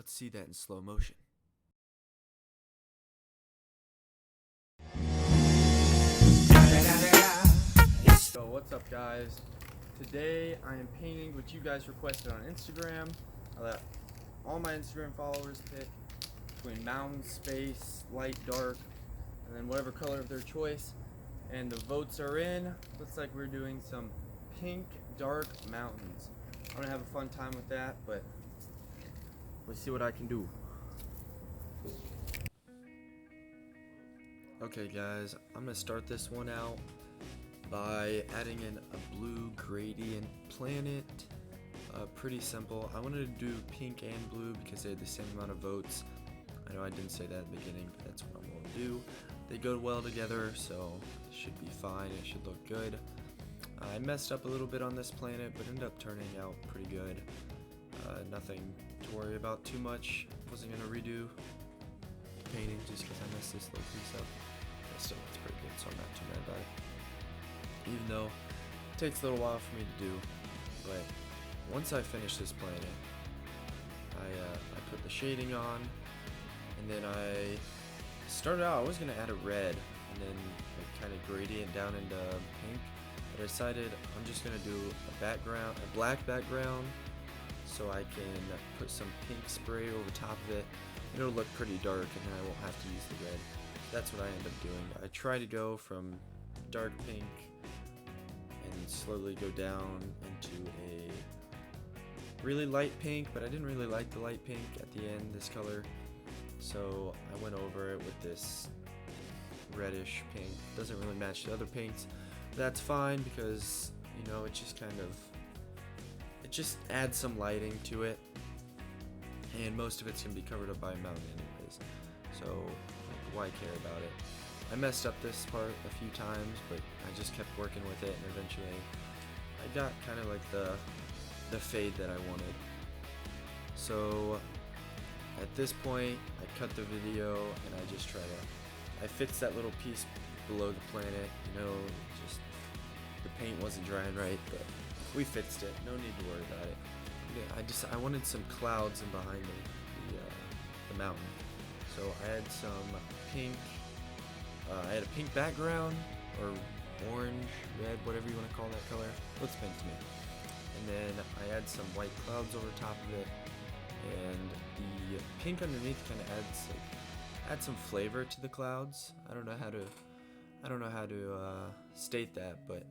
Let's see that in slow motion. So what's up, guys? Today I am painting what you guys requested on Instagram. I let all my Instagram followers pick between mountain, space, light, dark, and then whatever color of their choice. And the votes are in. Looks like we're doing some pink dark mountains. I'm gonna have a fun time with that, but let's see what I can do. Okay guys, I'm gonna start this one out by adding in a blue gradient planet. Pretty simple. I wanted to do pink and blue because they had the same amount of votes. I know I didn't say that at the beginning, but that's what I'm going to do. They go well together, so it should be fine. It should look good. I messed up a little bit on this planet, but ended up turning out pretty good. Nothing to worry about too much. Wasn't going to redo the painting just because I messed this little piece up. But still, it's pretty good, so I'm not too mad about it. Even though it takes a little while for me to do, but once I finish this planet, I put the shading on, and then I started out, I was going to add a red, and then kind of gradient down into pink, but I decided I'm just going to do a black background, so I can put some pink spray over top of it, and it'll look pretty dark, and then I won't have to use the red. That's what I end up doing. I try to go from dark pink and slowly go down into a really light pink, but I didn't really like the light pink at the end, this color, so I went over it with this reddish pink. Doesn't really match the other pinks. That's fine because, you know, it just adds some lighting to it, and most of it's gonna be covered up by a mountain anyways, so why care about it? I messed up this part a few times, but I just kept working with it, and eventually I got kind of like the fade that I wanted. So at this point, I cut the video and I fixed that little piece below the planet. You know, just the paint wasn't drying right, but we fixed it. No need to worry about it. Yeah, I wanted some clouds in behind the mountain, so I had some pink. I had a pink background, or orange, red, whatever you want to call that color. Looks pink to me. And then I add some white clouds over top of it, and the pink underneath kind of adds some flavor to the clouds. I don't know how to state that, but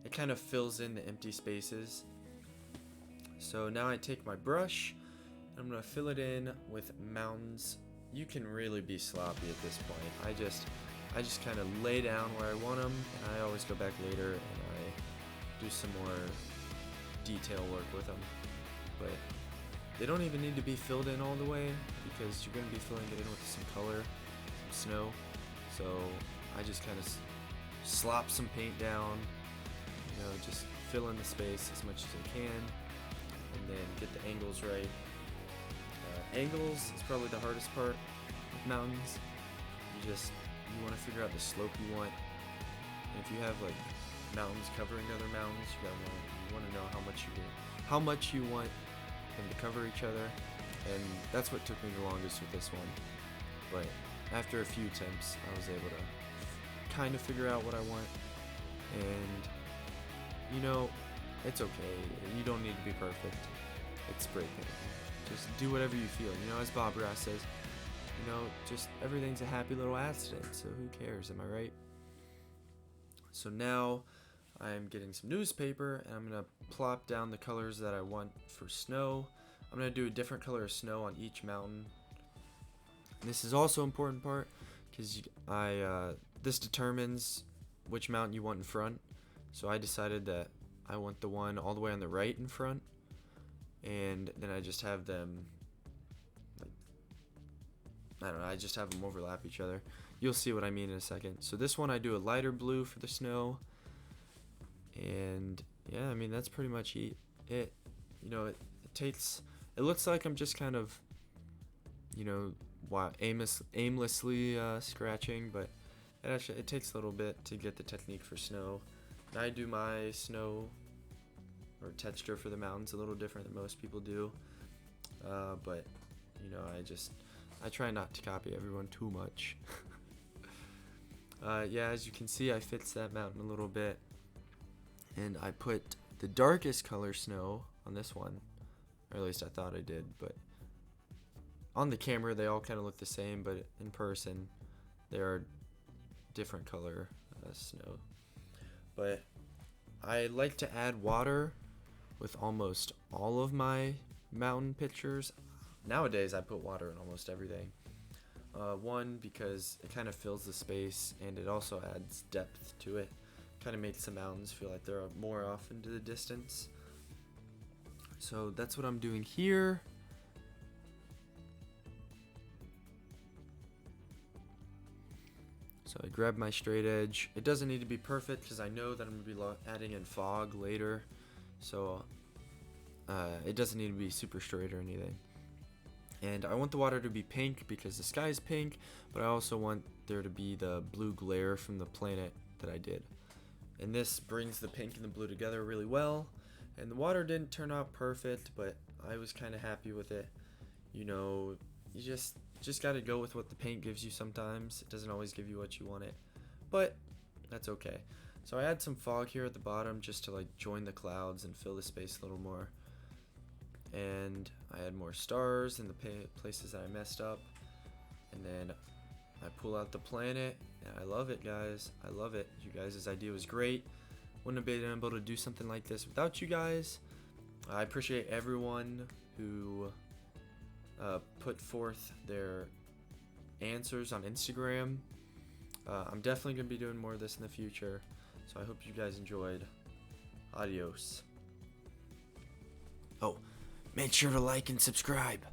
it kind of fills in the empty spaces. So now I take my brush, and I'm gonna fill it in with mountains. You can really be sloppy at this point. I just kind of lay down where I want them, and I always go back later and I do some more detail work with them. But they don't even need to be filled in all the way, because you're going to be filling it in with some color, some snow. So I just kind of slop some paint down, you know, just fill in the space as much as I can, and then get the angles right. Angles is probably the hardest part with mountains. You want to figure out the slope you want, and if you have like mountains covering other mountains, you want to know how much you want them to cover each other, and that's what took me the longest with this one. But after a few attempts, I was able to kind of figure out what I want, and you know, it's okay. You don't need to be perfect. It's spray paint. Just do whatever you feel. You know, as Bob Ross says, you know, just everything's a happy little accident, so who cares, am I right? So now I'm getting some newspaper, and I'm going to plop down the colors that I want for snow. I'm going to do a different color of snow on each mountain. And this is also an important part, because this determines which mountain you want in front. So I decided that I want the one all the way on the right in front, and then I just have them, I don't know, I just have them overlap each other. You'll see what I mean in a second. So this one I do a lighter blue for the snow, and yeah, I mean, that's pretty much it. You know, it looks like I'm just kind of, you know, aimlessly scratching, but it takes a little bit to get the technique for snow. And I do my snow or texture for the mountains a little different than most people do, but You know, I try not to copy everyone too much. Yeah, as you can see, I fixed that mountain a little bit, and I put the darkest color snow on this one, or at least I thought I did, but on the camera they all kind of look the same, but in person they are different color snow. But I like to add water with almost all of my mountain pictures. Nowadays I put water in almost everything. One, because it kind of fills the space, and it also adds depth to it. Kind of makes the mountains feel like they're more off into the distance. So that's what I'm doing here. So I grab my straight edge. It doesn't need to be perfect because I know that I'm going to be adding in fog later. So it doesn't need to be super straight or anything. And I want the water to be pink because the sky is pink, but I also want there to be the blue glare from the planet that I did. And this brings the pink and the blue together really well. And the water didn't turn out perfect, but I was kind of happy with it. You know, you just got to go with what the paint gives you sometimes. It doesn't always give you what you want it, but that's okay. So I add some fog here at the bottom just to like join the clouds and fill the space a little more. And I add more stars in the places that I messed up. And then I pull out the planet, and I love it, guys. I love it. You guys' idea was great. Wouldn't have been able to do something like this without you guys. I appreciate everyone who put forth their answers on Instagram. I'm definitely going to be doing more of this in the future, so I hope you guys enjoyed. Adios. Oh, make sure to like and subscribe.